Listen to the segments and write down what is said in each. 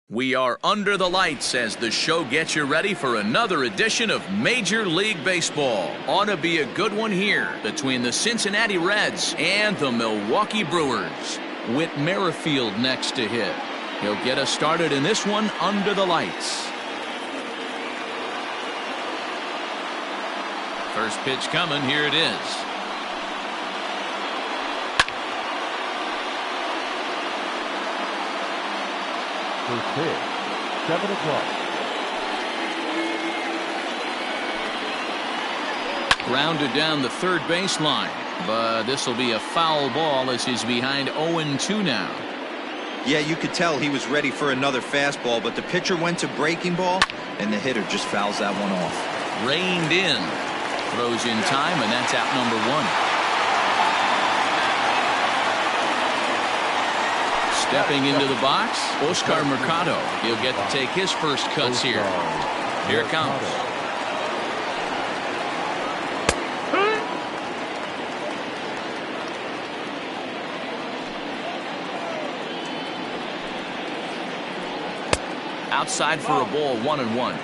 We are under the lights as the show gets you ready for another edition of Major League Baseball. Ought to be a good one here between the Cincinnati Reds and the Milwaukee Brewers. Whit Merrifield next to hit. He'll get us started in this one under the lights. First pitch coming. Here it is. First pitch, 7 o'clock. Grounded down the third baseline, but this will be a foul ball as he's behind 0-2 now. Yeah, you could tell he was ready for another fastball, but the pitcher went to breaking ball, and the hitter just fouls that one off. Reined in. Throws in time, and that's out number one. Stepping into the box, Oscar Mercado. He'll get to take his first cuts here. Here it comes. Outside for a ball, 1-1.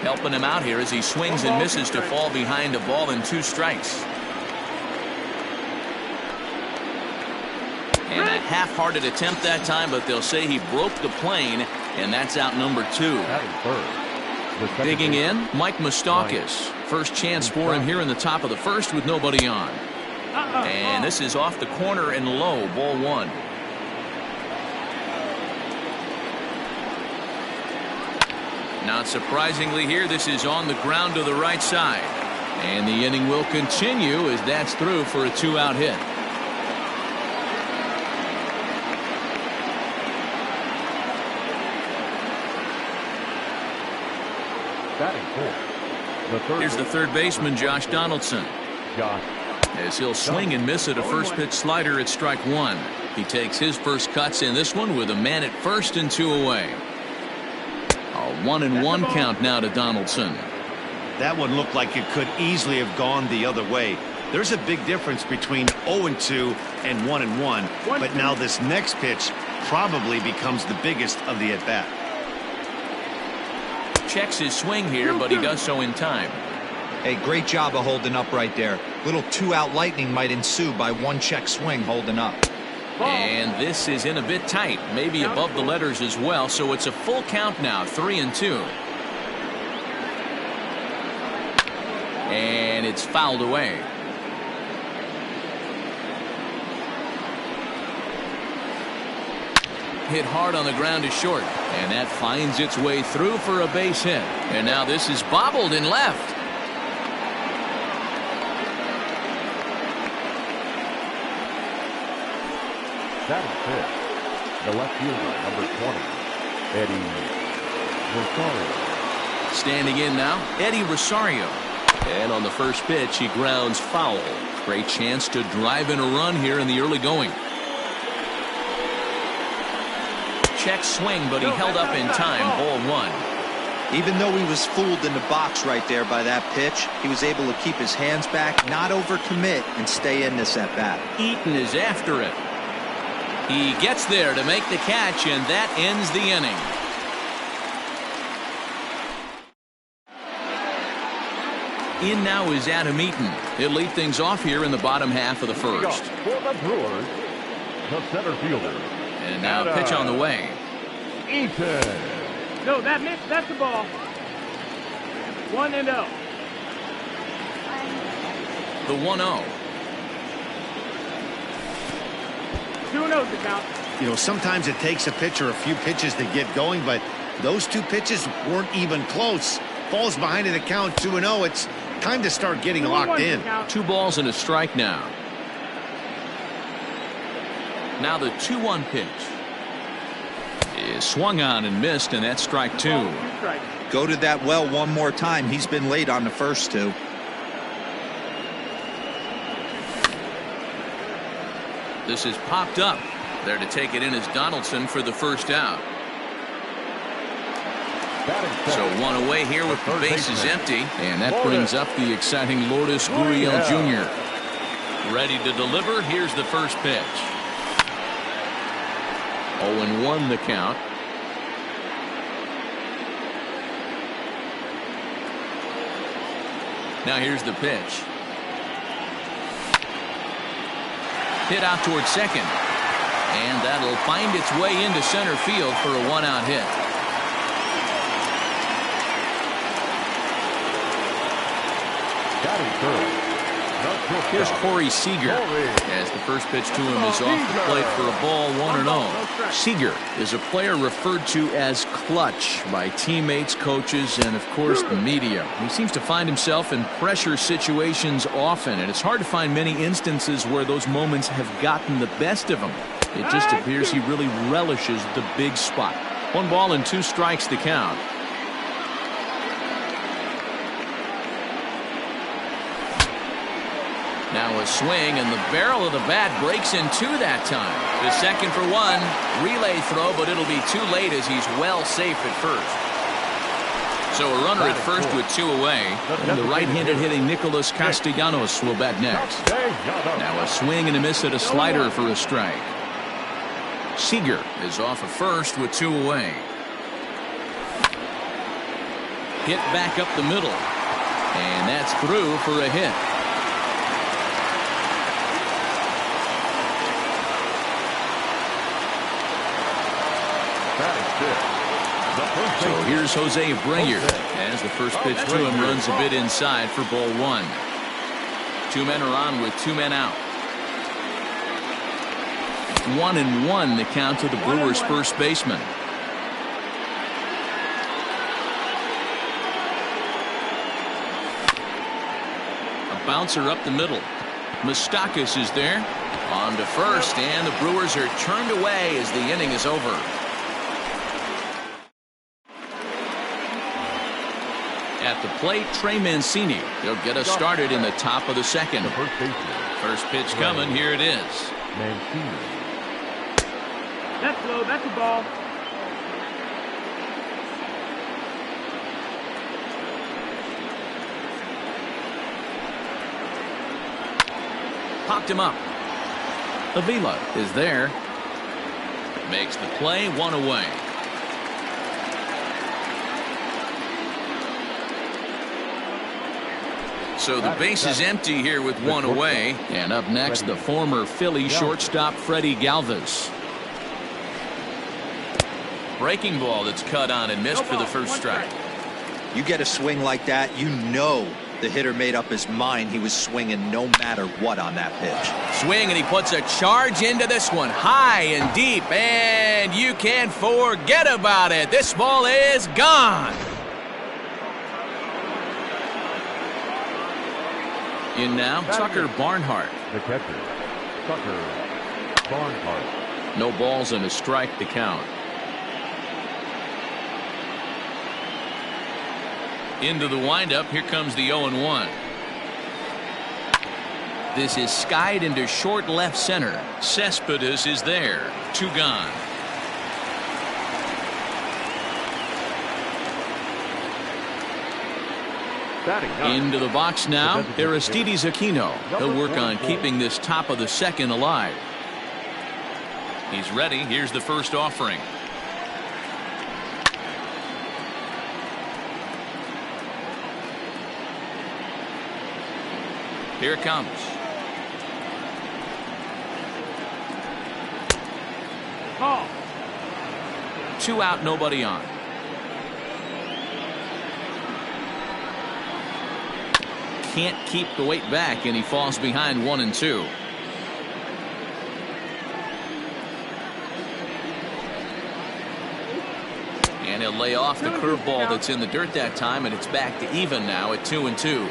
Helping him out here as he swings and misses to fall behind a ball and 2 strikes. And a half-hearted attempt that time, but they'll say he broke the plane, and that's out number 2. Digging in, Mike Moustakas. First chance for him here in the top of the first with nobody on. And this is off the corner and low, ball 1. Not surprisingly here, this is on the ground to the right side. And the inning will continue as that's through for a 2-out hit. Here's the third baseman, Josh Donaldson. As he'll swing and miss at a first pitch slider at strike 1. He takes his first cuts in this one with a man at first and 2 away. A 1-1 count now to Donaldson. That one looked like it could easily have gone the other way. There's a big difference between 0-2 and 1-1, but now this next pitch probably becomes the biggest of the at-bat. Checks his swing here, but he does so in time. Hey, great job of holding up right there. Little 2-out lightning might ensue by 1-check swing holding up. And this is in a bit tight, maybe above the letters as well, so it's a full count now, 3-2. And it's fouled away. Hit hard on the ground to short, and that finds its way through for a base hit. And now this is bobbled in left. Batting fifth, the left fielder, number 20, Eddie Rosario. Standing in now, Eddie Rosario. And on the first pitch, he grounds foul. Great chance to drive in a run here in the early going. Check swing, but he held up in time, ball 1. Even though he was fooled in the box right there by that pitch, he was able to keep his hands back, not overcommit, and stay in this at-bat. Eaton is after it. He gets there to make the catch, and that ends the inning. In now is Adam Eaton. He'll lead things off here in the bottom half of the first. For the Brewers, the center fielder. And now a pitch on the way. Eaton. No, that's the ball. 1-0. The 1-0. 2-0 to count. You know, sometimes it takes a pitcher a few pitches to get going, but those 2 pitches weren't even close. Falls behind in the count, 2-0. It's time to start getting locked in. 2 balls and a strike now. Now the 2-1 pitch is swung on and missed, and that's strike 2. Go to that well one more time. He's been late on the first 2. This is popped up. There to take it in is Donaldson for the first out. So 1 away here with the bases empty, and that brings up the exciting Lourdes Gurriel Jr. Ready to deliver. Here's the first pitch. 0-1 the count. Now here's the pitch. Hit out towards second. And that'll find its way into center field for a one-out hit. Batting third. Here's Corey Seager as the first pitch to him is off the plate for a ball, 1-0. Seager is a player referred to as clutch by teammates, coaches, and of course the media. He seems to find himself in pressure situations often, and it's hard to find many instances where those moments have gotten the best of him. It just appears he really relishes the big spot. 1-2 strikes the count. Now a swing, and the barrel of the bat breaks in two that time. The second for one. Relay throw, but it'll be too late as he's well safe at first. So a runner at first with two away. And the right-handed hitting Nicholas Castellanos will bat next. Now a swing and a miss at a slider for a strike. Seager is off at first with two away. Hit back up the middle. And that's through for a hit. So here's Jose Abreu as the first pitch to him runs a bit inside for ball one. Two men are on with two men out. 1-1 the count to the Brewers' first baseman. A bouncer up the middle. Moustakas is there on to first, and the Brewers are turned away as the inning is over. At the plate, Trey Mancini. He'll get us started in the top of the second. First pitch coming. Here it is. Mancini. That's low. That's a ball. Popped him up. Avila is there. Makes the play, one away. So the base is empty here with one away. And up next, the former Philly shortstop Freddie Galvis. Breaking ball that's cut on and missed for the first strike. You get a swing like that, you know the hitter made up his mind he was swinging no matter what on that pitch. Swing, and he puts a charge into this one, high and deep, and you can't forget about it. This ball is gone. In now, Tucker Barnhart. The catcher, Tucker Barnhart. No balls and a strike to count. Into the windup, here comes the 0-1. This is skied into short left center. Cespedes is there. Two gone. Into the box now, Aristides Aquino. He'll work on keeping this top of the second alive. He's ready. Here's the first offering. Here it comes. Ball. Two out, nobody on. Can't keep the weight back, and he falls behind 1-2. And he'll lay off the curveball that's in the dirt that time, and it's back to even now at 2-2.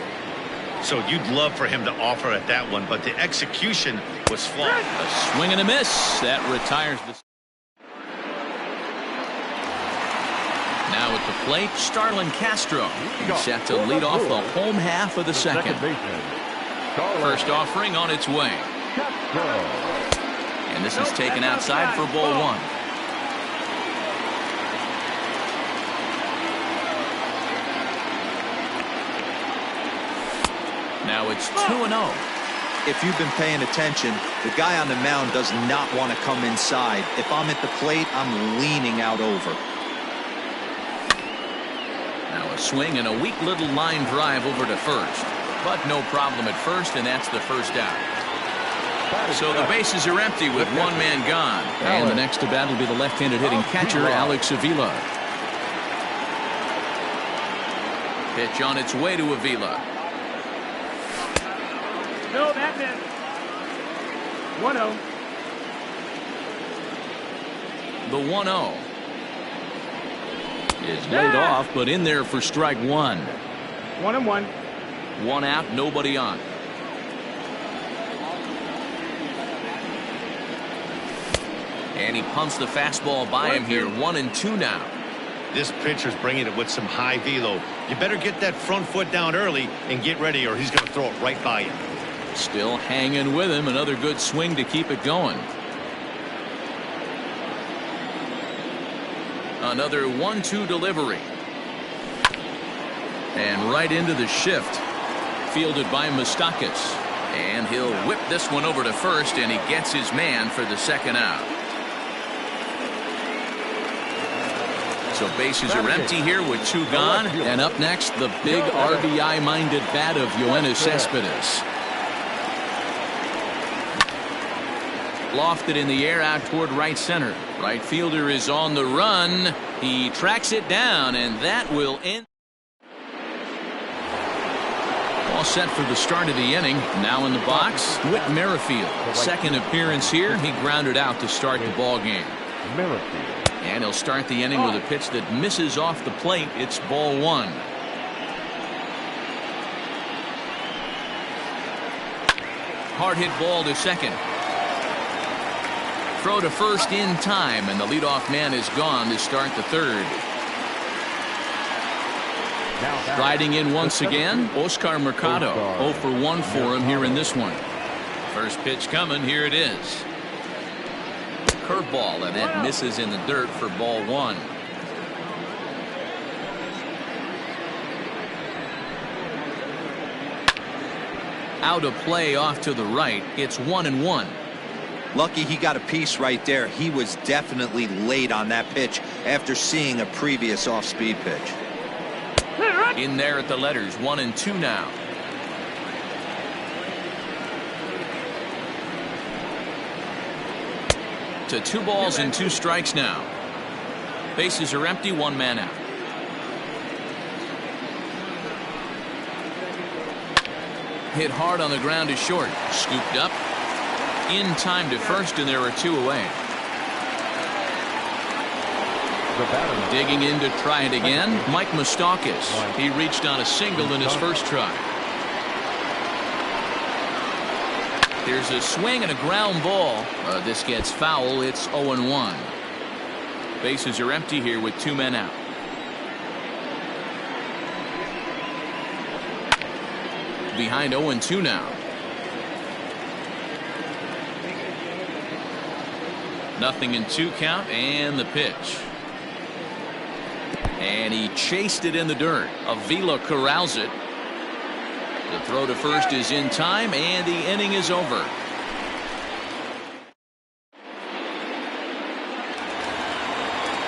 So you'd love for him to offer at that one, but the execution was flawed. A swing and a miss. That retires the... Now at the plate, Starlin Castro. He's set to lead off the home half of the second. First offering on its way. And this is taken outside for ball one. Now it's 2-0. if you've been paying attention, the guy on the mound does not want to come inside. If I'm at the plate, I'm leaning out over. Now a swing and a weak little line drive over to first. But no problem at first, and that's the first out. So the bases are empty with one man gone. And the next to bat will be the left-handed hitting catcher, Alex Avila. Pitch on its way to Avila. No, that missed. 1-0. The 1-0 is laid off, but in there for strike one. 1-1. One out, nobody on. And he pumps the fastball by him here. 1-2 now. This pitcher's bringing it with some high velo. You better get that front foot down early and get ready, or he's going to throw it right by you. Still hanging with him. Another good swing to keep it going. Another 1-2 delivery. And right into the shift. Fielded by Moustakas. And he'll whip this one over to first, and he gets his man for the second out. So bases are empty here with two gone. And up next, the big RBI-minded bat of Yoenis Cespedes. Lofted in the air out toward right center. Right fielder is on the run. He tracks it down, and that will end. All set for the start of the inning. Now in the box, Whit Merrifield. Second appearance here. He grounded out to start the ball game. And he'll start the inning with a pitch that misses off the plate. It's ball one. Hard hit ball to second. Throw to first in time, and the leadoff man is gone to start the third. Riding in once again, Oscar Mercado. 0 for 1 for him here in this one. First pitch coming. Here it is. Curveball, and that misses in the dirt for ball one. Out of play off to the right. It's 1-1. Lucky he got a piece right there. He was definitely late on that pitch after seeing a previous off-speed pitch. In there at the letters. 1-2 now. To 2 balls and 2 strikes now. Bases are empty, one man out. Hit hard on the ground to short. Scooped up. In time to first, and there are 2 away. Digging in to try it again, Mike Moustakas. He reached on a single in his first try. There's a swing and a ground ball. This gets foul. It's 0-1. Bases are empty here with 2 men out. Behind 0-2 now. Nothing in 2 count, and the pitch. And he chased it in the dirt. Avila corrals it. The throw to first is in time, and the inning is over.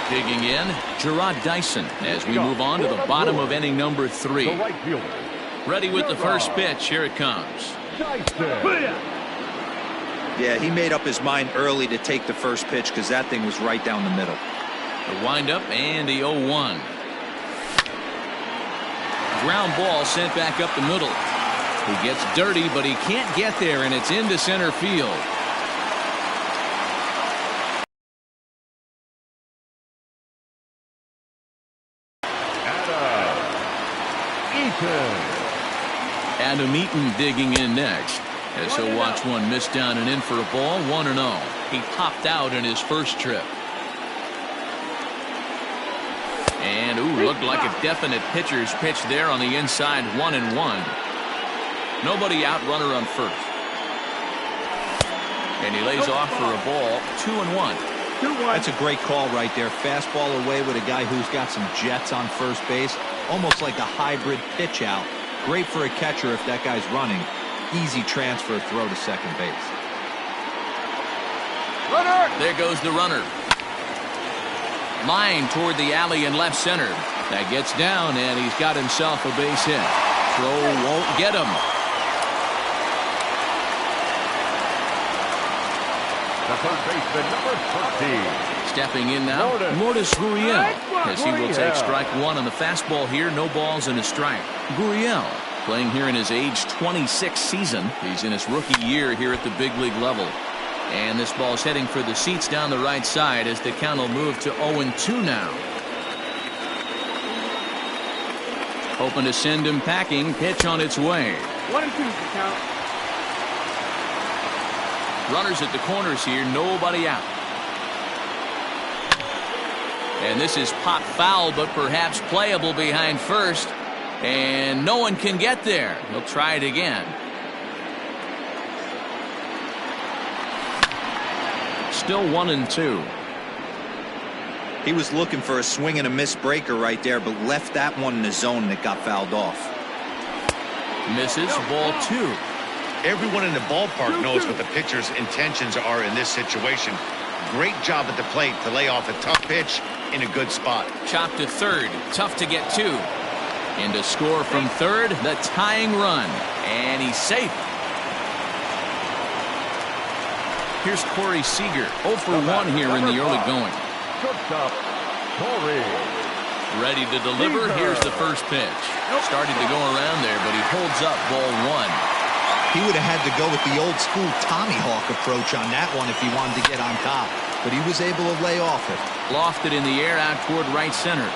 Digging in, Gerard Dyson as we move on to the bottom of inning number 3. Ready with the first pitch. Here it comes. Yeah, he made up his mind early to take the first pitch because that thing was right down the middle. The windup and the 0-1. Ground ball sent back up the middle. He gets dirty, but he can't get there, and it's into center field. Adam Eaton digging in next, as he'll watch one miss down and in for a ball. 1-0. He popped out in his first trip. And looked like a definite pitcher's pitch there on the inside. 1-1. Nobody out, runner on first. And he lays off for a ball. 2-1. That's a great call right there. Fastball away with a guy who's got some jets on first base. Almost like a hybrid pitch out. Great for a catcher if that guy's running. easy transfer throw to second base. Runner. There goes the runner. Line toward the alley in left center. That gets down, and he's got himself a base hit. Throw won't get him. The third baseman, number 13. Stepping in now, Lourdes Gurriel, as he will take strike one on the fastball here. No balls and a strike. Gurriel playing here in his age 26 season. He's in his rookie year here at the big league level. And this ball's heading for the seats down the right side as the count will move to 0-2 now. Hoping to send him packing. Pitch on its way. 1-2 the count. Runners at the corners here. Nobody out. And this is pop foul, but perhaps playable behind first. And no one can get there. He'll try it again. Still 1-2. He was looking for a swing and a miss breaker right there, but left that one in the zone that got fouled off. Misses. Ball 2. Everyone in the ballpark knows what the pitcher's intentions are in this situation. Great job at the plate to lay off a tough pitch in a good spot. Chop to third. Tough to get to. And to score from third, the tying run. And he's safe. Here's Corey Seager. 0 for 1 here in the early going. Shortstop, Corey. Ready to deliver. Here's the first pitch. Started to go around there, but he holds up ball 1. He would have had to go with the old school Tommy Hawk approach on that one if he wanted to get on top. But he was able to lay off it. Lofted in the air out toward right center.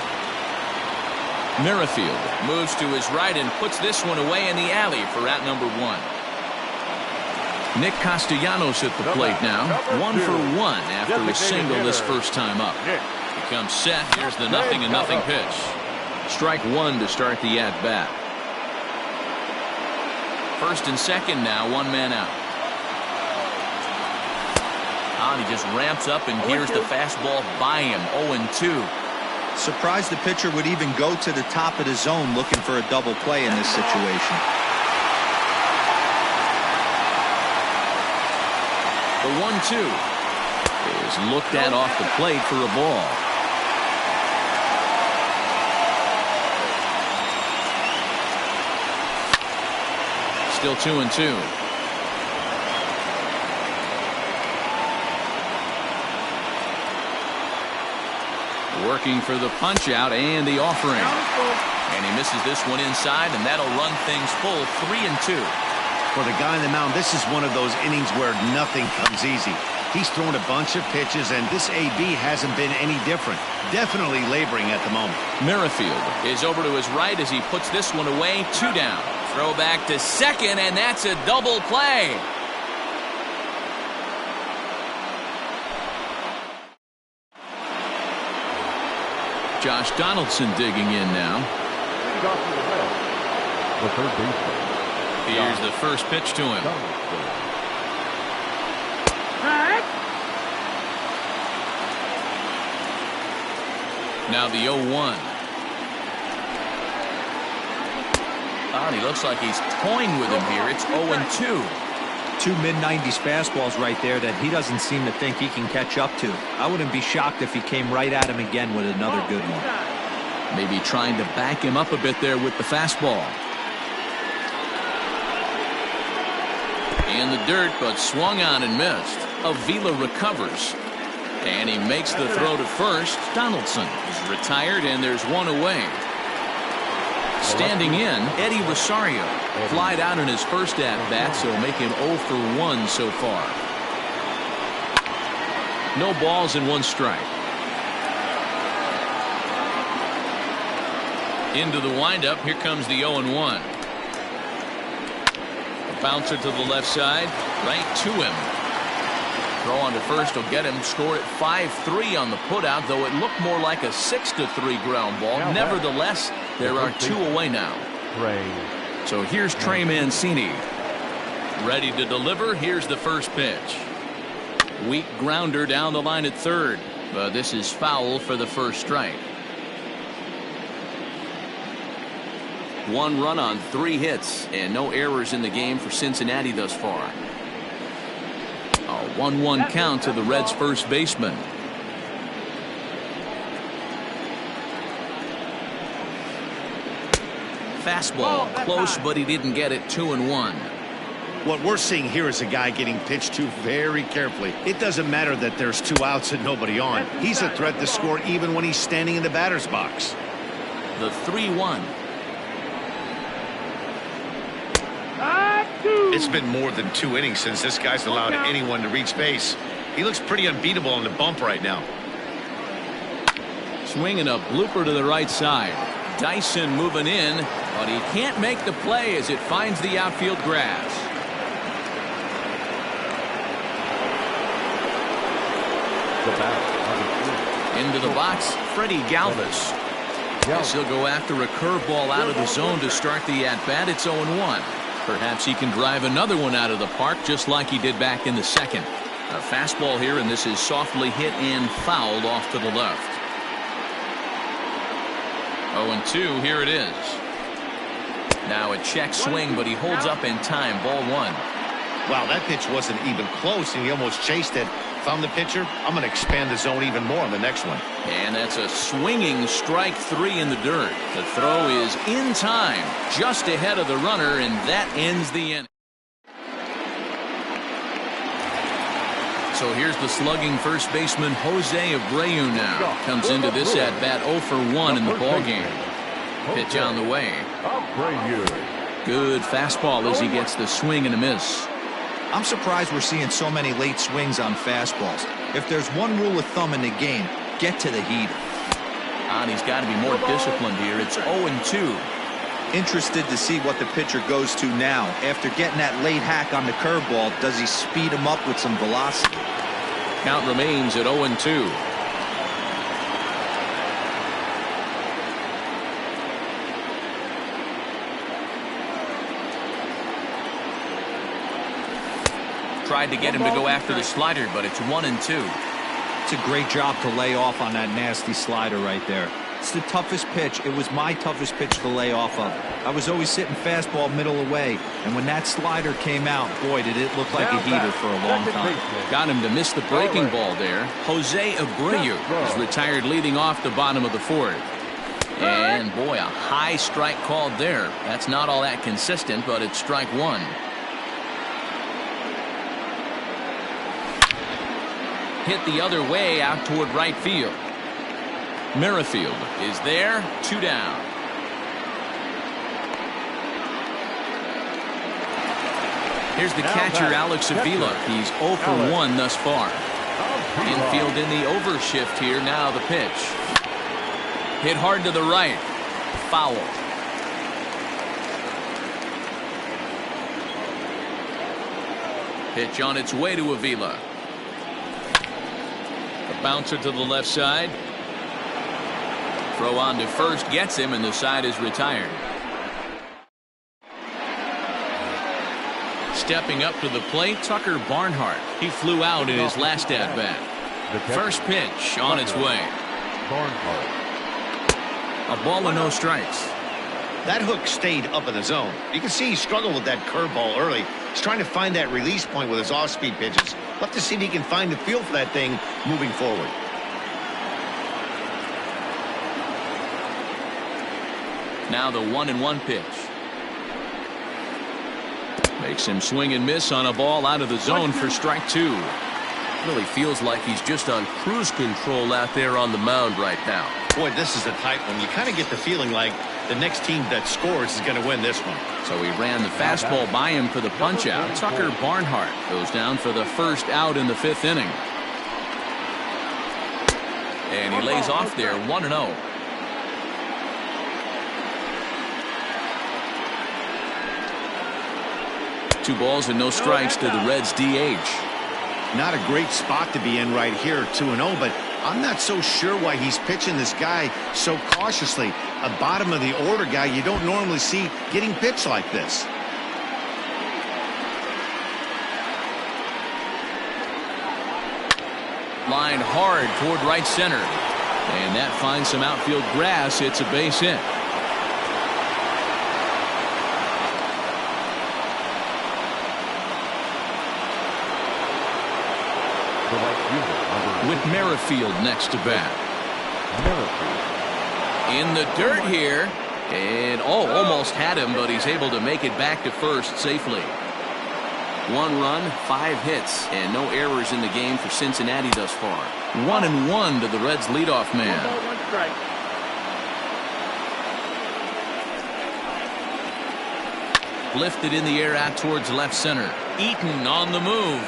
Merrifield moves to his right and puts this one away in the alley for out number 1. Nick Castellanos at the plate now. 1 for 1 after a single this first time up. He comes set. Here's the 0-0 pitch. Strike 1 to start the at-bat. First and second now, 1 man out. He just ramps up, and here's the fastball by him. 0-2. Surprised the pitcher would even go to the top of the zone looking for a double play in this situation. The 1-2 is looked at off the plate for a ball. Still 2-2. Working for the punch out and the offering. And he misses this one inside, and that'll run things full. 3-2. For the guy on the mound, this is one of those innings where nothing comes easy. He's thrown a bunch of pitches, and this AB hasn't been any different. Definitely laboring at the moment. Merrifield is over to his right as he puts this one away. 2 down. Throw back to second, and that's a double play. Josh Donaldson digging in now. The third baseman. Here's the first pitch to him. Now the 0-1. And he looks like he's toying with him here. It's 0-2. 2 mid-90s fastballs right there that he doesn't seem to think he can catch up to. I wouldn't be shocked if he came right at him again with another good one. Maybe trying to back him up a bit there with the fastball. In the dirt, but swung on and missed. Avila recovers. And he makes the throw to first. Donaldson is retired, and there's one away. Standing in, Eddie Rosario. Flied out in his first at-bat, so make him 0 for 1 so far. No balls and 1 strike. Into the windup. Here comes the 0-1. A bouncer to the left side. Right to him. Throw on to first will get him. Score at 5-3 on the putout, though it looked more like a 6-3 ground ball. Nevertheless, there are 2 away now. So here's Trey Mancini. Ready to deliver. Here's the first pitch. Weak grounder down the line at third. But this is foul for the first strike. 1 run on 3 hits, and no errors in the game for Cincinnati thus far. A 1-1 count to the Reds' first baseman. Fastball close, but he didn't get it. 2-1. What we're seeing here is a guy getting pitched to very carefully. It doesn't matter that there's 2 outs and nobody on. He's a threat to score even when he's standing in the batter's box. The 3-1. It's been more than 2 innings since this guy's allowed anyone to reach base. He looks pretty unbeatable on the bump right now. Swinging a blooper to the right side. Dyson moving in, but he can't make the play as it finds the outfield grass. Into the box, Freddie Galvis. Yes, he'll go after a curveball out of the zone to start the at-bat. It's 0-1. Perhaps he can drive another one out of the park just like he did back in the second. A fastball here, and this is softly hit and fouled off to the left. 0-2, here it is. Now a check swing, but he holds up in time. Ball 1. Wow, that pitch wasn't even close, and he almost chased it. If I'm the pitcher, I'm going to expand the zone even more on the next one. And that's a swinging strike 3 in the dirt. The throw is in time, just ahead of the runner, and that ends the inning. So here's the slugging first baseman Jose Abreu now. Comes into this at bat 0 for 1 in the ballgame. Pitch on the way. Good fastball as he gets the swing and a miss. I'm surprised we're seeing so many late swings on fastballs. If there's one rule of thumb in the game, get to the heater. And he's got to be more disciplined here. It's 0-2. Interested to see what the pitcher goes to now. After getting that late hack on the curveball, does he speed him up with some velocity? Count remains at 0-2. Tried to get him to go after the slider, but it's 1-2. It's a great job to lay off on that nasty slider right there. It's the toughest pitch. It was my toughest pitch to lay off of. I was always sitting fastball middle away, and when that slider came out, boy, did it look like a heater for a long time. Got him to miss the breaking ball there. Jose Abreu is retired leading off the bottom of the 4th. And boy, a high strike called there. That's not all that consistent, but it's strike 1. Hit the other way out toward right field. Merrifield is there. 2 down. Here's the catcher, Alex Avila. He's 0 for 1 thus far. Infield in the overshift here. Now the pitch. Hit hard to the right. Foul. Pitch on its way to Avila. A bouncer to the left side. Throw on to first gets him, and the side is retired. Stepping up to the plate, Tucker Barnhart. He flew out in his last at-bat. First pitch on its way. A ball and no strikes. That hook stayed up in the zone. You can see he struggled with that curveball early. He's trying to find that release point with his off-speed pitches. We'll have to see if he can find the feel for that thing moving forward. Now the 1-1 pitch. Makes him swing and miss on a ball out of the zone for strike 2. Really feels like he's just on cruise control out there on the mound right now. Boy, this is a tight one. You kind of get the feeling like the next team that scores is going to win this one. So he ran the fastball by him for the punch-out. Tucker Barnhart goes down for the first out in the 5th inning. And he lays off there 1-0. Two balls and no strikes to the Reds DH. Not a great spot to be in right here, 2-0, but I'm not so sure why he's pitching this guy so cautiously. A bottom of the order guy you don't normally see getting pitched like this. Line hard toward right center. And that finds some outfield grass. It's a base hit. the right fielder, with Merrifield next to bat. In the dirt here, and almost had him, but he's able to make it back to first safely. 1 run, 5 hits, and no errors in the game for Cincinnati thus far. 1-1 to the Reds' leadoff man. 1 ball, 1 strike. Lifted in the air out towards left center. Eaton on the move.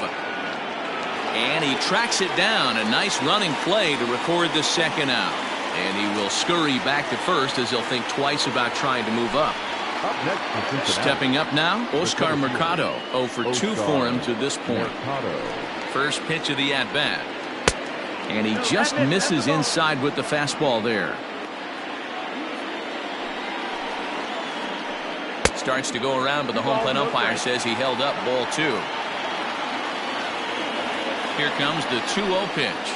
And he tracks it down. A nice running play to record the second out. And he will scurry back to first as he'll think twice about trying to move up. Up next, Stepping up now, Oscar Mercado. 0 for 2 for him to this point. First pitch of the at-bat. And he just misses inside with the fastball there. Starts to go around, but the home plate umpire says he held up ball 2. Here comes the 2-0 pitch.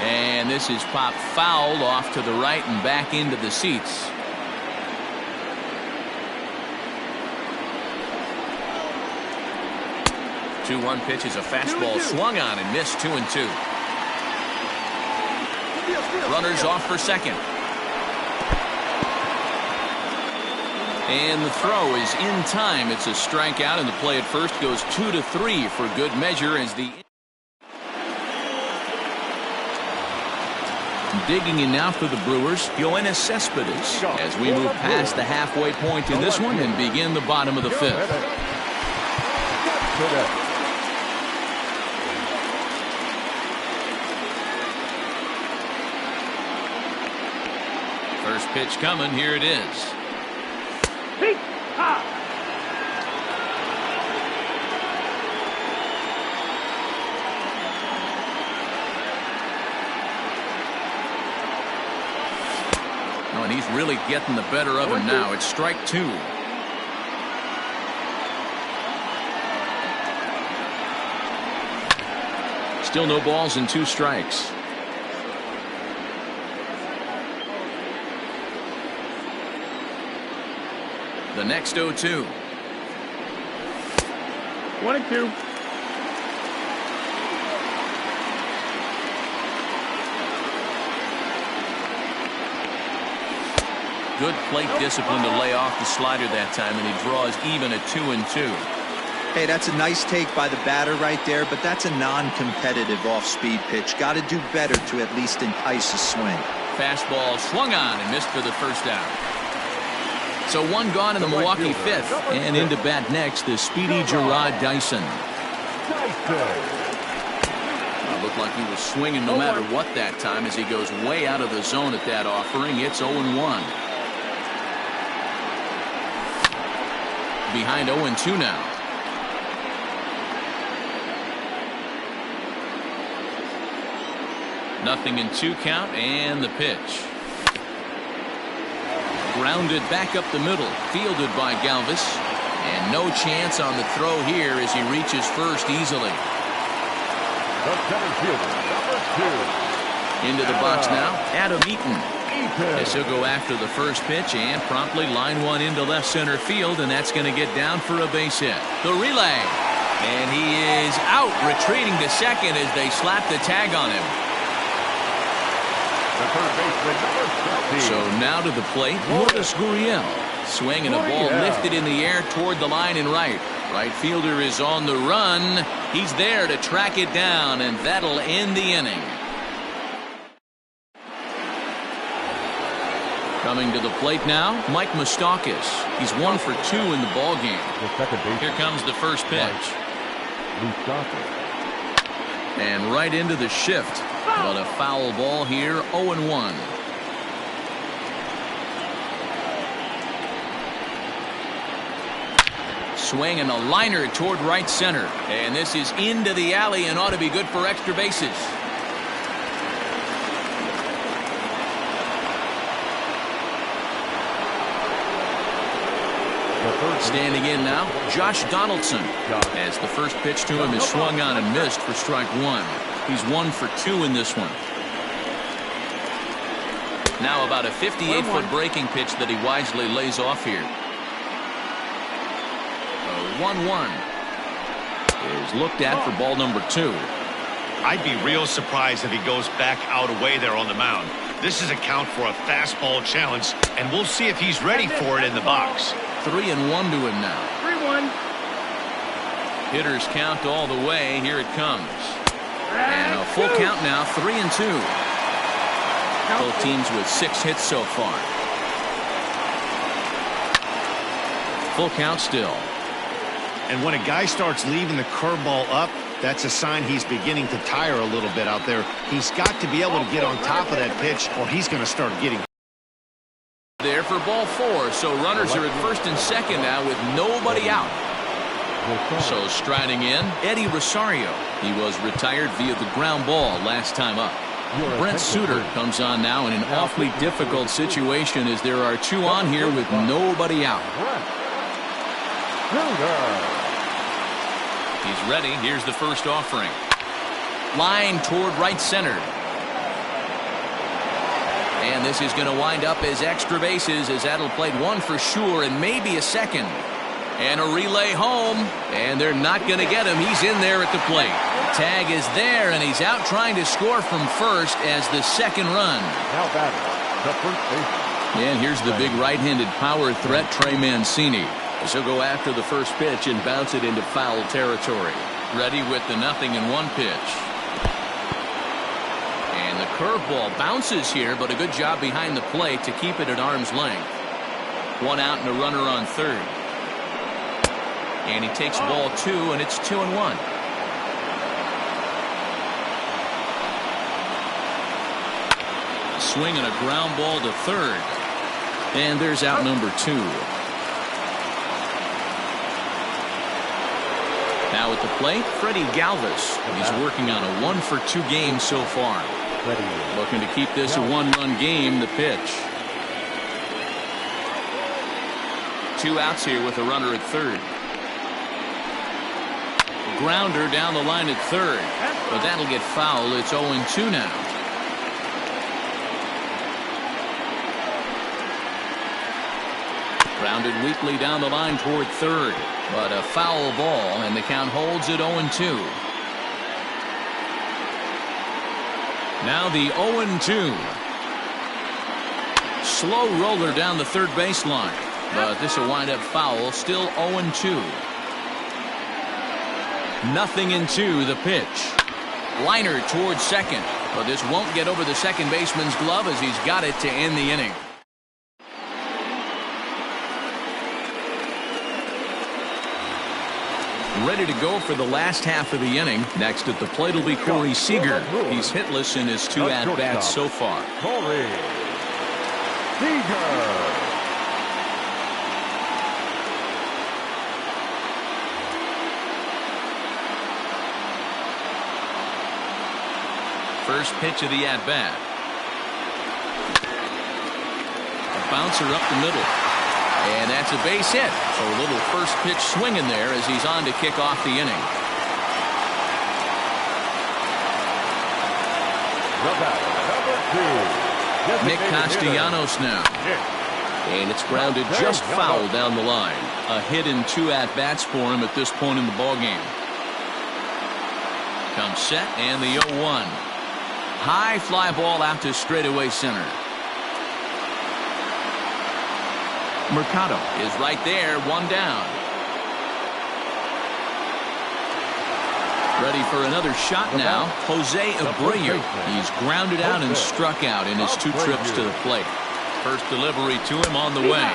And this is popped foul off to the right and back into the seats. The 2-1 pitch is a fastball swung on and missed. 2-2. Runners off for second. And the throw is in time. It's a strikeout, and the play at first goes 2-3 for good measure as the digging in now for the Brewers, Yoenis Cespedes, as we move past the halfway point in this one and begin the bottom of the 5th. First pitch coming. Here it is. Oh, and he's really getting the better of him now. It's strike 2. Still no balls and 2 strikes. The next 0-2. 1-2. Good plate discipline to lay off the slider that time, and he draws even at 2-2. Hey, that's a nice take by the batter right there, but that's a non-competitive off-speed pitch. Got to do better to at least entice a swing. Fastball swung on and missed for the first out. So 1 gone in the Milwaukee 5th, and into bat next, the speedy Gerard Dyson. Looked like he was swinging no matter what that time as he goes way out of the zone at that offering. It's 0-1. Behind 0-2 now. Nothing in 2 count, and the pitch. Grounded back up the middle, fielded by Galvis, and no chance on the throw here as he reaches first easily. The center fielder, number 2. Into the box now, Adam Eaton. As he'll go after the first pitch and promptly line one into left center field, and that's going to get down for a base hit. The relay, and he is out, retreating to second as they slap the tag on him. The third baseman, number 15. So now to the plate, Lourdes Gurriel. Swing and a ball lifted in the air toward the line and right. Right fielder is on the run. He's there to track it down, and that'll end the inning. Coming to the plate now, Mike Moustakas. He's 1 for 2 in the ball game. Here comes the first pitch. And right into the shift. But a foul ball here, 0-1. Swing and a liner toward right center. And this is into the alley and ought to be good for extra bases. Standing in now, Josh Donaldson, as the first pitch to him is swung on and missed for strike 1. He's 1 for 2 in this one. Now about a 58-foot breaking pitch that he wisely lays off here. 1-1. is looked at for ball number 2. I'd be real surprised if he goes back out away there on the mound. This is a count for a fastball challenge, and we'll see if he's ready for it in the box. 3-1 to him now. 3-1. Hitters count all the way. Here it comes. And a full count now, 3-2. Both teams with 6 hits so far. Full count still. And when a guy starts leaving the curveball up, that's a sign he's beginning to tire a little bit out there. He's got to be able to get on top of that pitch, or he's going to start getting There for ball 4, so runners are at first and second now with nobody out. So striding in, Eddie Rosario. He was retired via the ground ball last time up. Brent Suter comes on now in an awfully difficult situation as there are 2 on here with nobody out. He's ready. Here's the first offering. Line toward right center. And this is going to wind up as extra bases as that'll play 1 for sure and maybe a second. And a relay home. And they're not going to get him. He's in there at the plate. Tag is there, and he's out trying to score from first as the second run. Now batting, the first baseman. And here's the big right-handed power threat, Trey Mancini. He'll go after the first pitch and bounce it into foul territory. Ready with the 0-1 pitch. And the curveball bounces here, but a good job behind the plate to keep it at arm's length. 1 out and a runner on third. And he takes ball 2, and it's 2-1. Swing and a ground ball to third. And there's out number 2. Now at the plate, Freddie Galvis. He's working on a 1-for-2 game so far. Looking to keep this a 1-run game. The pitch. 2 outs here with a runner at third. Grounder down the line at third. But that'll get foul. It's 0-2 now. Grounded weakly down the line toward third. But a foul ball, and the count holds at 0-2. Now the 0-2. Slow roller down the third baseline. But this will wind up foul. Still 0-2. 0-2 the pitch. Liner towards second. But this won't get over the second baseman's glove as he's got it to end the inning. Ready to go for the last half of the inning. Next at the plate will be Corey Seager. He's hitless in his 2 at-bats so far. Corey Seager. First pitch of the at-bat. A bouncer up the middle. And that's a base hit. So a little first pitch swing in there as he's on to kick off the inning. Number 2. Nick Castellanos now. And it's grounded just foul down the line. A hit in 2 at-bats for him at this point in the ballgame. Comes set and the 0-1. High fly ball out to straightaway center. Mercado is right there, 1 down. Ready for another shot now. Jose Abreu. He's grounded out and struck out in his 2 trips to the plate. First delivery to him on the way.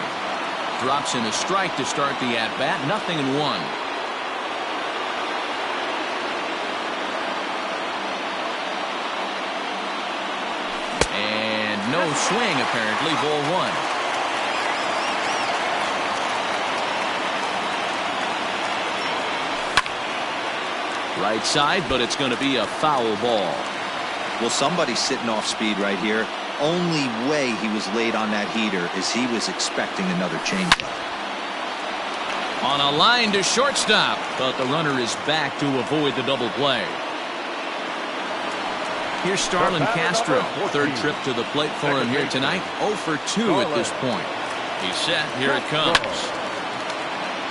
Drops in a strike to start the at-bat. 0-1. And no swing apparently. Ball 1. Right side, but it's going to be a foul ball. Well, somebody's sitting off speed right here. Only way he was late on that heater is he was expecting another changeup. On a line to shortstop, but the runner is back to avoid the double play. Here's Starlin Castro. 3rd trip to the plate for him here tonight. 0-for-2 at this point. He's set. Here it comes.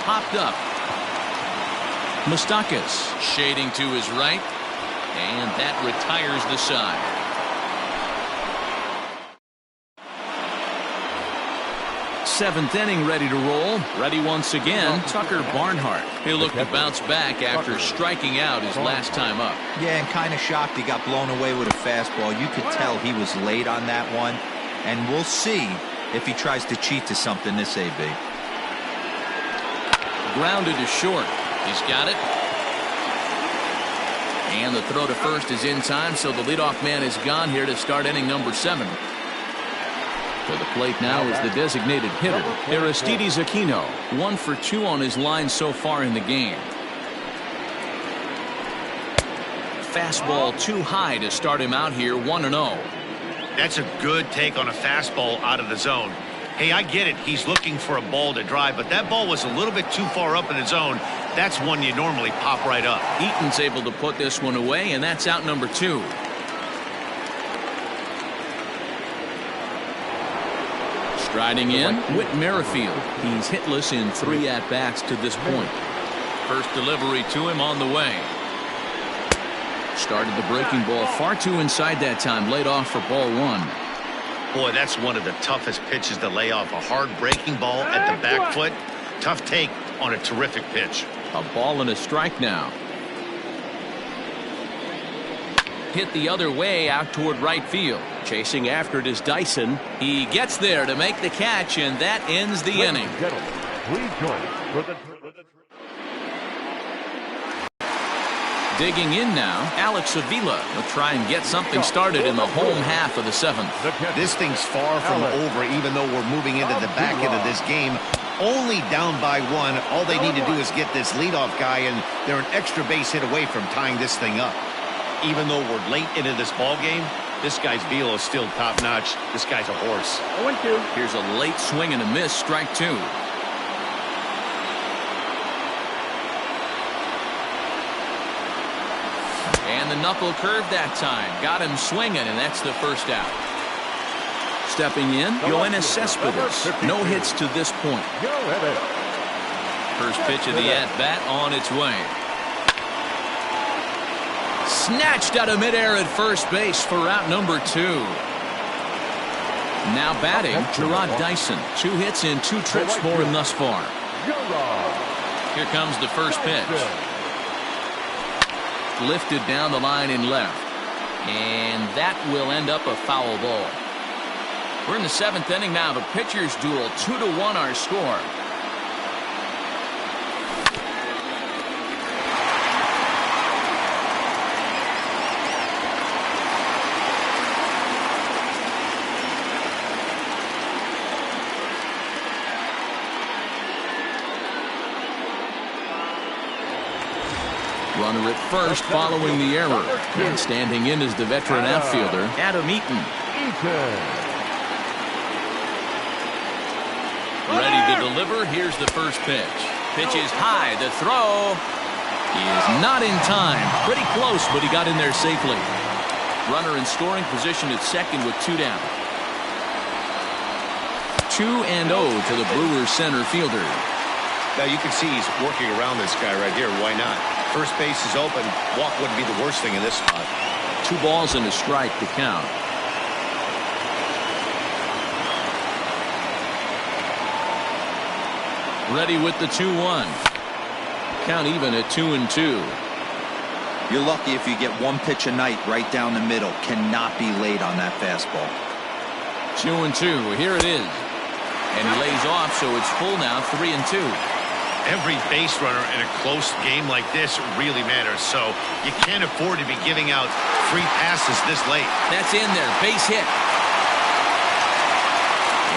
Popped up. Moustakas shading to his right, and that retires the side. Seventh inning ready to roll. Ready once again, Tucker Barnhart. He'll look to bounce back after striking out his last time up. Yeah, and kind of shocked he got blown away with a fastball. You could tell he was late on that one, and we'll see if he tries to cheat to something this AB. Grounded to short. He's got it. And the throw to first is in time, so the leadoff man is gone here to start inning number 7. To the plate now is the designated hitter, Aristides Aquino. 1 for 2 on his line so far in the game. Fastball too high to start him out here, 1-0. That's a good take on a fastball out of the zone. Hey, I get it. He's looking for a ball to drive, but that ball was a little bit too far up in the zone. That's one you normally pop right up. Eaton's able to put this one away, and that's out number 2. Striding in, Whit Merrifield. He's hitless in 3 at-bats to this point. First delivery to him on the way. Started the breaking ball far too inside that time. Laid off for ball 1. Boy, that's one of the toughest pitches to lay off. A hard breaking ball at the back foot. Tough take on a terrific pitch. A ball and a strike now. Hit the other way out toward right field. Chasing after it is Dyson. He gets there to make the catch, and that ends the inning. Please join us for the Digging in now, Alex Avila will try and get something started in the home half of the 7th. This thing's far from over, even though we're moving into the back end of this game. Only down by 1. All they need to do is get this leadoff guy, and they're an extra base hit away from tying this thing up. Even though we're late into this ball game, this guy's velo is still top-notch. This guy's a horse. 0-2. Here's a late swing and a miss, strike 2. And the knuckle curve that time. Got him swinging, and that's the first out. Stepping in, Yoenis Cespedes. No hits to this point. First pitch of the at-bat on its way. Snatched out of midair at first base for out number 2. Now batting, Gerard Dyson. 2 hits in 2 trips for him thus far. Here comes the first pitch. Lifted down the line in left. And that will end up a foul ball. We're in the 7th inning now. The pitchers duel. 2-1 our score. Runner at first following the error. And standing in is the veteran outfielder, Adam Eaton. Ready to deliver. Here's the first pitch. Pitch is high. The throw. He is not in time. Pretty close, but he got in there safely. Runner in scoring position at second with 2 down. 2-0 to the Brewers center fielder. Now you can see he's working around this guy right here. Why not? First base is open. Walk wouldn't be the worst thing in this spot. 2 balls and a strike to count. Ready with the 2-1. Count even at 2-2. You're lucky if you get 1 pitch a night right down the middle. Cannot be late on that fastball. 2-2. Here it is. And he lays off, so it's full now, 3-2. Every base runner in a close game like this really matters, so you can't afford to be giving out free passes this late. That's in there, base hit.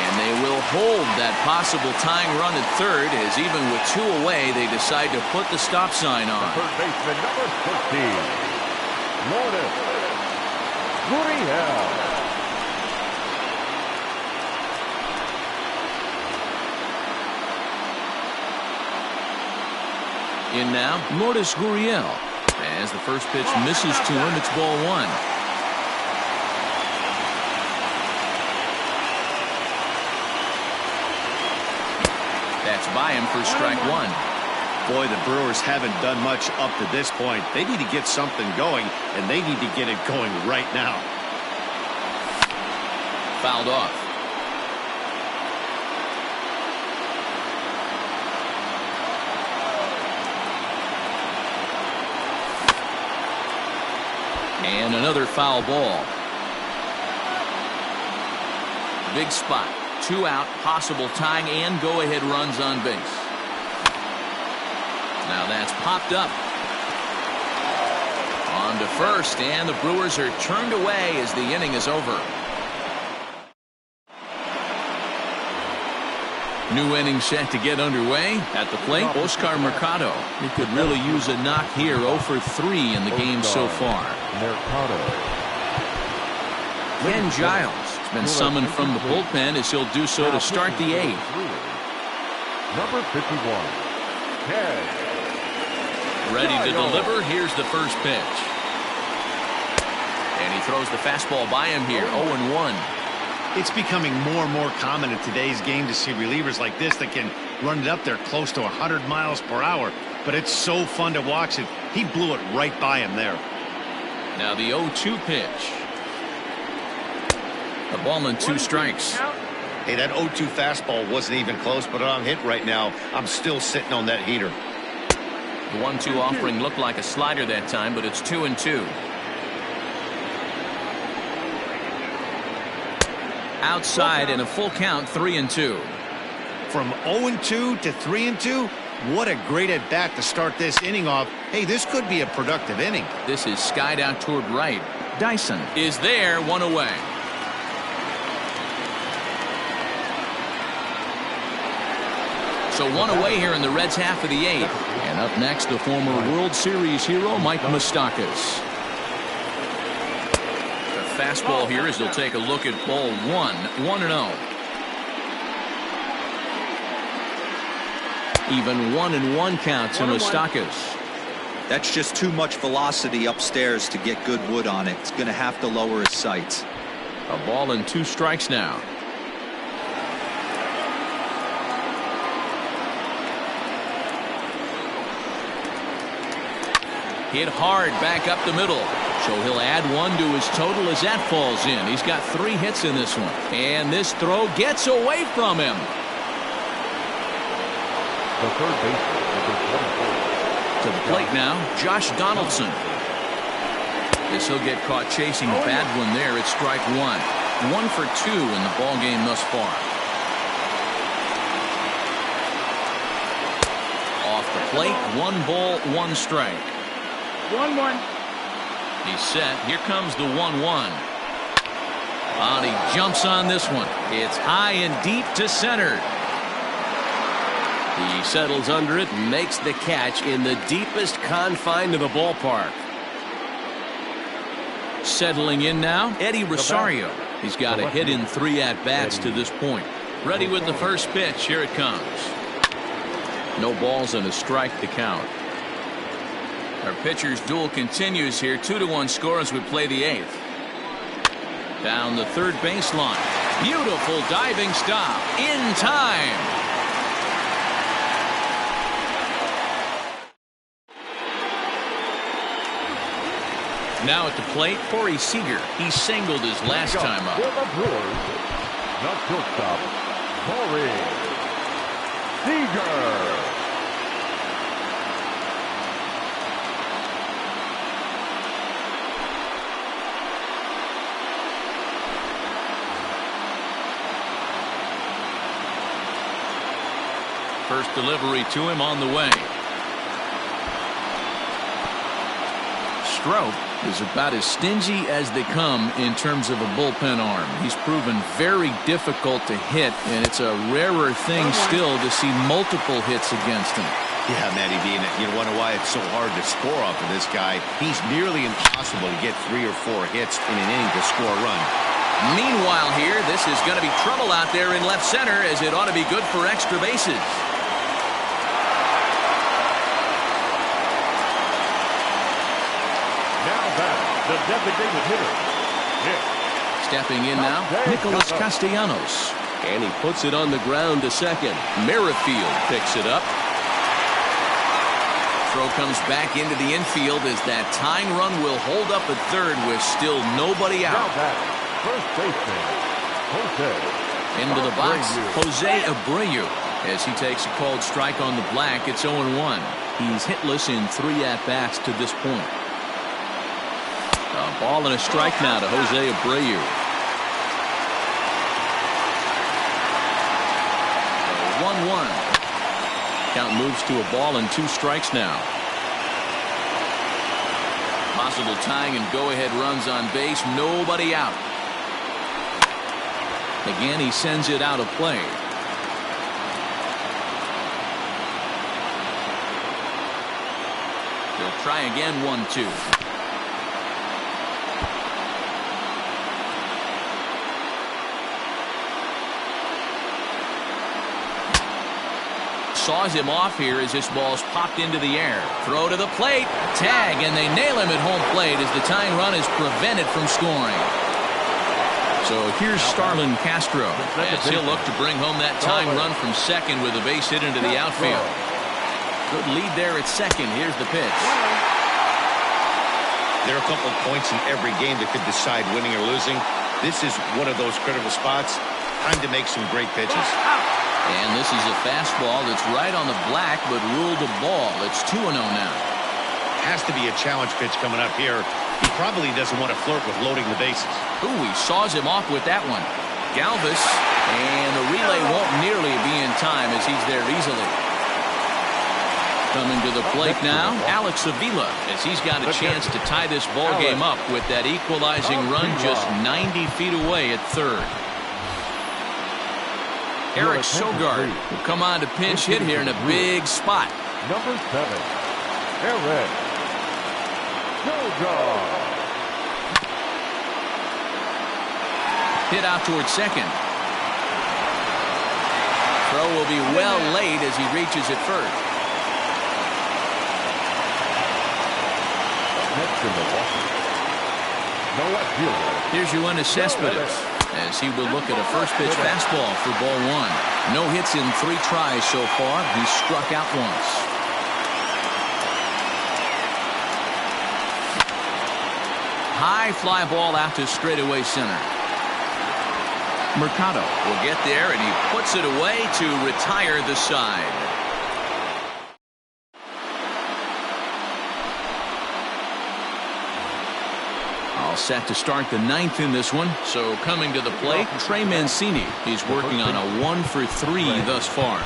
And they will hold that possible tying run at third, as even with 2 away, they decide to put the stop sign on. Third baseman number 15, Lourdes Gurriel. In now, Lourdes Gurriel. As the first pitch misses to him, it's ball 1. That's by him for strike 1. Boy, the Brewers haven't done much up to this point. They need to get something going, and they need to get it going right now. Fouled off. And another foul ball. Big spot. 2 out, possible tying and go-ahead runs on base. Now that's popped up. On to first, and the Brewers are turned away as the inning is over. New inning set to get underway. At the plate, Oscar Mercado. He could really use a knock here. 0 for 3 in the game so far. Ken Giles has been summoned from the bullpen as he'll do so to start the 8th. Number 51, Ken. Ready to deliver. Here's the first pitch. And he throws the fastball by him here. 0-1. It's becoming more and more common in today's game to see relievers like this that can run it up there close to 100 miles per hour. But it's so fun to watch it. He blew it right by him there. Now the 0-2 pitch. A ball and 2 strikes. Hey, that 0-2 fastball wasn't even close, but on hit right now, I'm still sitting on that heater. The 1-2 offering looked like a slider that time, but it's 2-2. Outside and a full count, 3-2. From 0-2 to 3-2, what a great at bat to start this inning off. Hey, this could be a productive inning. This is skied out toward right. Dyson is there, 1 away. So 1 away here in the Reds' half of the 8th. And up next, the former World Series hero, Mike Moustakas. The fastball here as he'll take a look at ball 1. 1-0. Even 1-1 count to Moustakas. That's just too much velocity upstairs to get good wood on it. It's going to have to lower his sights. A ball and 2 strikes now. Hit hard back up the middle. So he'll add 1 to his total as that falls in. He's got 3 hits in this one. And this throw gets away from him. The third baseman, number 24. To the plate now, Josh Donaldson. This he'll get caught chasing a bad one there at strike 1. 1 for 2 in the ball game thus far. Off the plate, 1 ball, 1 strike. 1-1. He's set. Here comes the 1-1. And he jumps on this one. It's high and deep to center. He settles under it and makes the catch in the deepest confine of the ballpark. Settling in now, Eddie Rosario. He's got a hit in 3 at-bats to this point. Ready with the first pitch. Here it comes. No balls and a strike to count. Our pitcher's duel continues here. 2-1 score as we play the 8th. Down the third baseline. Beautiful diving stop. In time. Now at the plate, Corey Seager. He singled his last time up. For the Brewers, the shortstop, Corey Seager. First delivery to him on the way. Stroke is about as stingy as they come in terms of a bullpen arm. He's proven very difficult to hit, and it's a rarer thing still to see multiple hits against him. Yeah, Matty B, and you wonder why it's so hard to score off of this guy. He's nearly impossible to get 3 or 4 hits in an inning to score a run. Meanwhile here, this is going to be trouble out there in left center, as it ought to be good for extra bases. The designated hitter. Stepping in now, Nicholas Castellanos. And he puts it on the ground to second. Merrifield picks it up. Throw comes back into the infield as that tying run will hold up at third with still nobody out. Now batting, first baseman, Jose. Into the box, Abreu. Jose Abreu. As he takes a called strike on the black, it's 0-1. He's hitless in 3 at-bats to this point. A ball and a strike now to Jose Abreu. 1-1. Count moves to a ball and 2 strikes now. Possible tying and go-ahead runs on base. Nobody out. Again, he sends it out of play. They'll try again. 1-2. Saws him off here as this ball's popped into the air. Throw to the plate. Tag, and they nail him at home plate as the tying run is prevented from scoring. So here's Starlin Castro as he'll look to bring home that tying run from second with a base hit into the outfield. Good lead there at second. Here's the pitch. There are a couple of points in every game that could decide winning or losing. This is one of those critical spots. Time to make some great pitches. And this is a fastball that's right on the black, but ruled a ball. It's 2-0 now. Has to be a challenge pitch coming up here. He probably doesn't want to flirt with loading the bases. Ooh, he saws him off with that one. Galvis, and the relay won't nearly be in time as he's there easily. Coming to the plate now, Alex Avila, as he's got a chance to tie this ball game up with that equalizing run just 90 feet away at third. Eric Sogard will come on to pinch hit here in a big spot. Number 7, Eric Sogard. Hit out towards second. Throw will be well late as he reaches it first. Next in the walk. No left fielder. Here's Yoenis Cespedes as he will look at a first pitch fastball for ball 1. No hits in 3 tries so far. He struck out once. High fly ball out to straightaway center. Mercado will get there, and he puts it away to retire the side. All set to start the 9th in this one. So coming to the plate, Trey Mancini. He's working on a 1 for 3 thus far.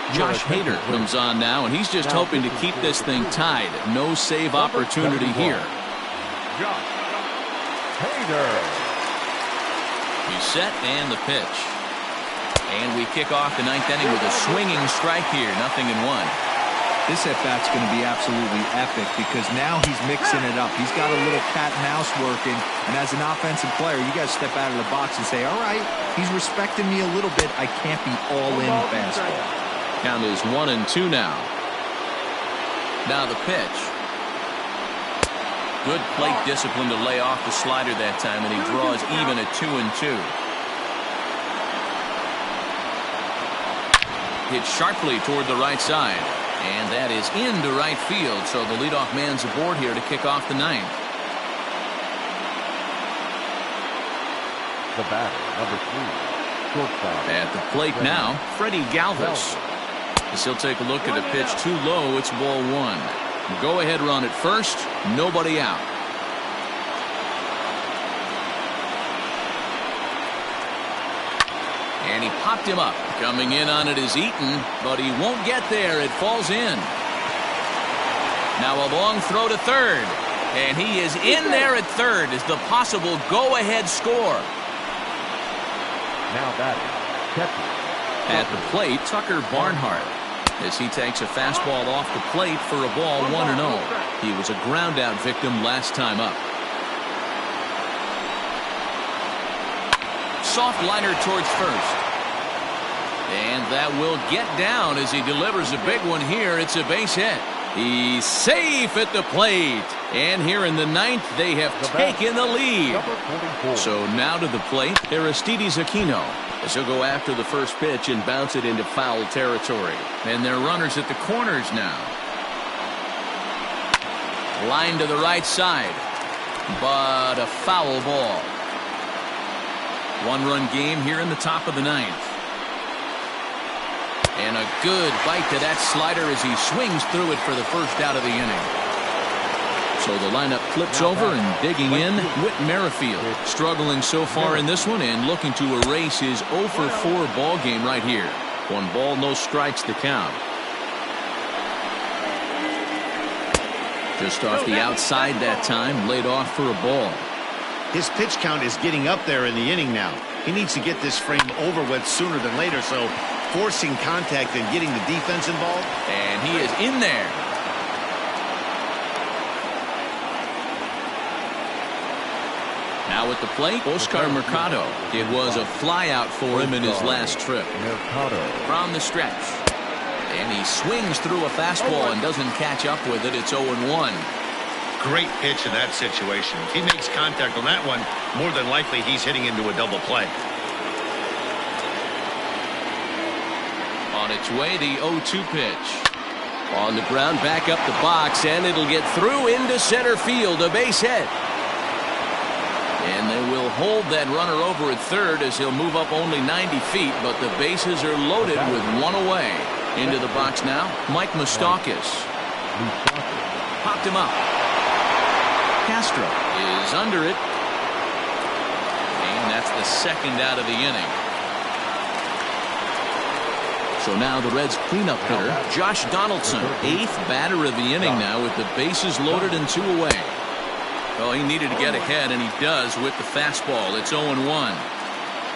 Josh Hader comes on now, and he's just hoping to keep this thing tied. No save opportunity here. Josh Hader. He's set, and the pitch. And we kick off the 9th inning with a swinging strike here. 0-1. This at-bat's going to be absolutely epic because now he's mixing it up. He's got a little cat and mouse working, and as an offensive player, you got to step out of the box and say, all right, he's respecting me a little bit. I can't be all in fastball. Count is 1-2 now. Now the pitch. Good plate discipline to lay off the slider that time, and he draws even at 2-2. Hit sharply toward the right side, and that is into right field. So the leadoff man's aboard here to kick off the 9th. The batter, number 3, shortstop. At the plate now, Freddie Galvis. As he'll take a look at a pitch too low, it's ball 1. Go ahead run at first, nobody out. And he popped him up. Coming in on it is Eaton, but he won't get there. It falls in. Now a long throw to third. And he is in there at third as the possible go-ahead score. Now batting, catcher. At the plate, Tucker Barnhart, as he takes a fastball off the plate for a ball 1-0. He was a ground-out victim last time up. Soft liner towards first. And that will get down as he delivers a big one here. It's a base hit. He's safe at the plate. And here in the ninth, they have taken the lead. Number 44. So now to the plate, Aristides Aquino, as he'll go after the first pitch and bounce it into foul territory. And their runners at the corners now. Line to the right side, but a foul ball. One-run game here in the top of the ninth. And a good bite to that slider as he swings through it for the first out of the inning. So the lineup flips over and digging in, Whit Merrifield. Struggling so far in this one and looking to erase his 0 for 4 ball game right here. 1 ball, no strikes to count. Just off the outside that time, laid off for a ball. His pitch count is getting up there in the inning now. He needs to get this frame over with sooner than later, so forcing contact and getting the defense involved. And he is in there. Now at the plate, Oscar Mercado. It was a flyout for him in his last trip. From the stretch. And he swings through a fastball and doesn't catch up with it. It's 0-1. Great pitch in that situation. If he makes contact on that one, more than likely he's hitting into a double play. On its way, the 0-2 pitch. On the ground, back up the box, and it'll get through into center field. A base hit. And they will hold that runner over at third as he'll move up only 90 feet, but the bases are loaded with 1 away. Into the box now, Mike Moustakas. Popped him up. Castro is under it. And that's the second out of the inning. So now the Reds cleanup hitter, Josh Donaldson, 8th batter of the inning now with the bases loaded and 2 away. Well, he needed to get ahead, and he does with the fastball. It's 0-1.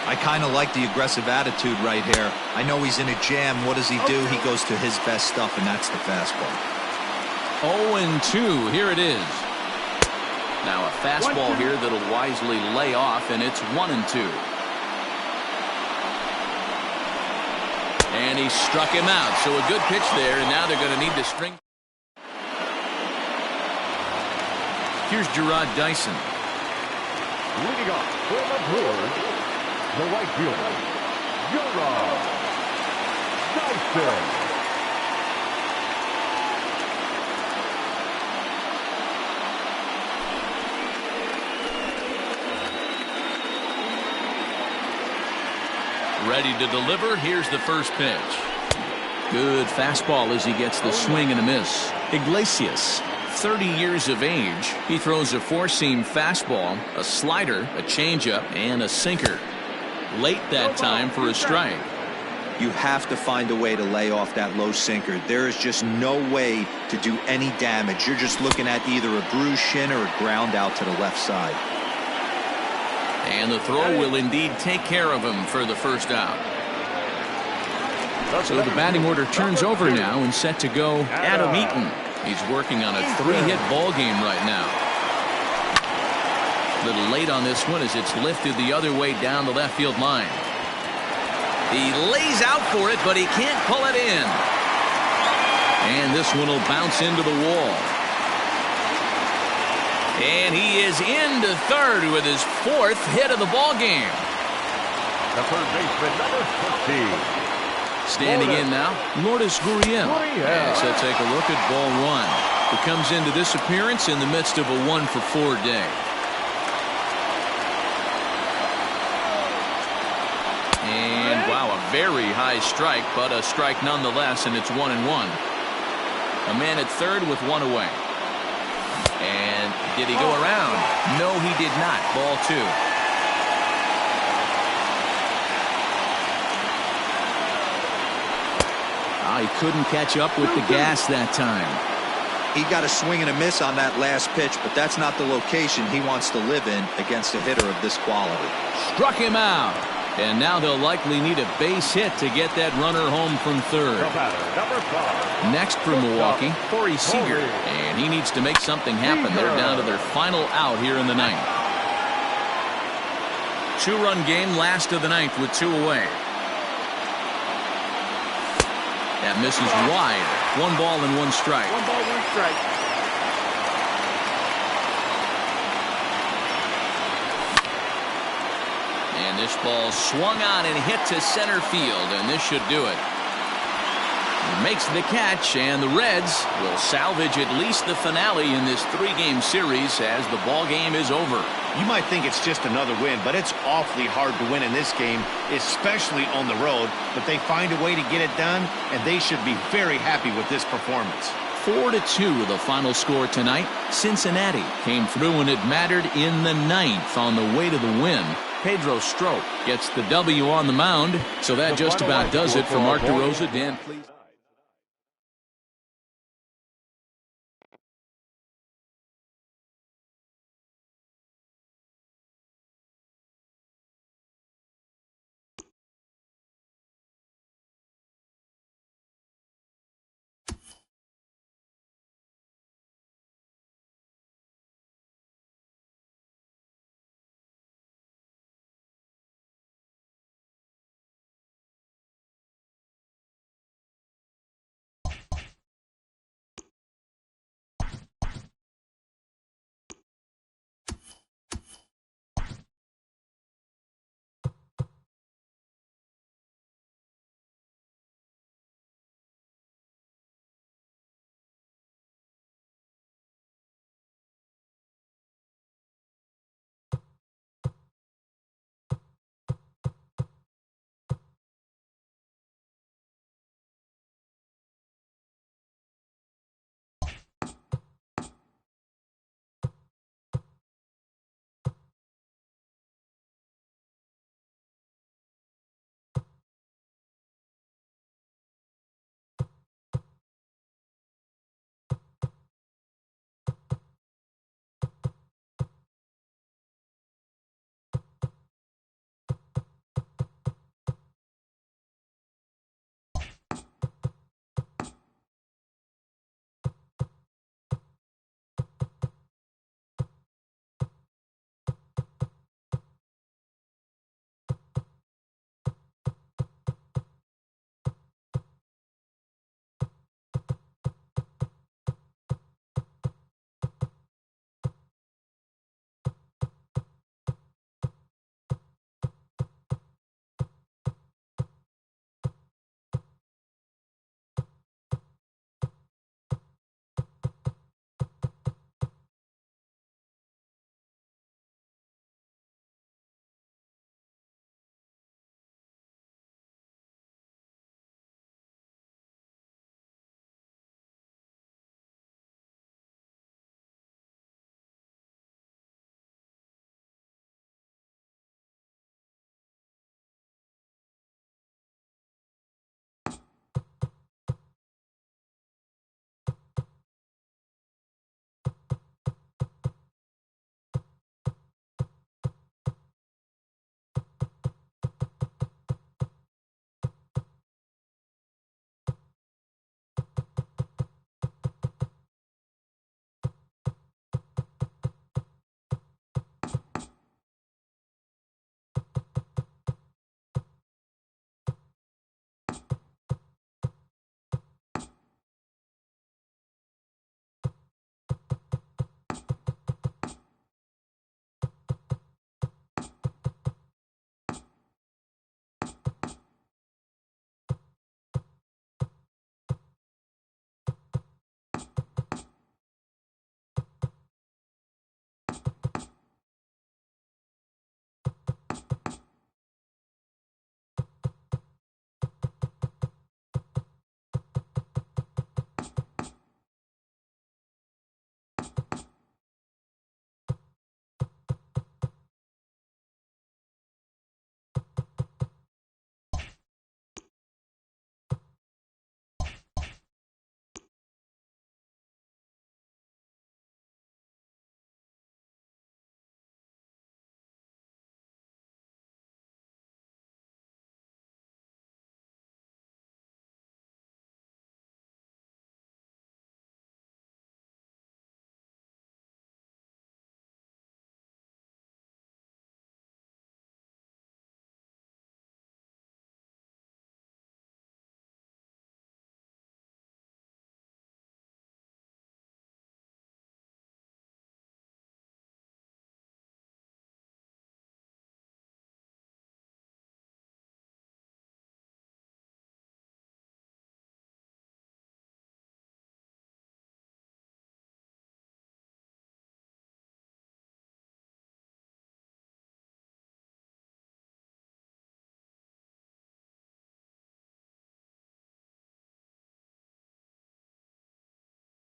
I kind of like the aggressive attitude right here. I know he's in a jam. What does he do? He goes to his best stuff, and that's the fastball. 0-2. Here it is. Now a fastball here that'll wisely lay off, and it's 1-2. And he struck him out. So a good pitch there, and now they're going to need to string. Here's Gerard Dyson. Leading off for the Brewers, the right fielder, Gerard Dyson. Ready to deliver. Here's the first pitch. Good fastball as he gets the swing and a miss. Iglesias, 30 years of age. He throws a four-seam fastball, a slider, a changeup, and a sinker. Late that time for a strike. You have to find a way to lay off that low sinker. There is just no way to do any damage. You're just looking at either a bruised shin or a ground out to the left side. And the throw will indeed take care of him for the first out. So the batting order turns over now and set to go Adam Eaton. He's working on a 3-hit ball game right now. A little late on this one as it's lifted the other way down the left field line. He lays out for it, but he can't pull it in. And this one will bounce into the wall. And he is into third with his 4th hit of the ball game. The third baseman, number 20. Standing in now, Lourdes Gurriel. As he'll take a look at ball 1. Who comes into this appearance in the midst of a 1-for-4 day. And wow, a very high strike, but a strike nonetheless, and it's 1-1. A man at third with 1 away. And did he go around? No, he did not. Ball 2. He couldn't catch up with the gas that time. He got a swing and a miss on that last pitch, but that's not the location he wants to live in against a hitter of this quality. Struck him out. And now they'll likely need a base hit to get that runner home from third. Number 5. Next for Milwaukee, Corey Seager. And he needs to make something happen. They're down to their final out here in the ninth. 2-run game, last of the ninth with 2 away. That misses wide. 1 ball and 1 strike. 1 ball, 1 strike. And this ball swung on and hit to center field, and this should do it. He makes the catch, and the Reds will salvage at least the finale in this 3-game series as the ball game is over. You might think it's just another win, but it's awfully hard to win in this game, especially on the road. But they find a way to get it done, and they should be very happy with this performance. 4-2 the final score tonight. Cincinnati came through when it mattered in the 9th on the way to the win. Pedro Strop gets the W on the mound. So that just about does it for Mark DeRosa. Dan, please.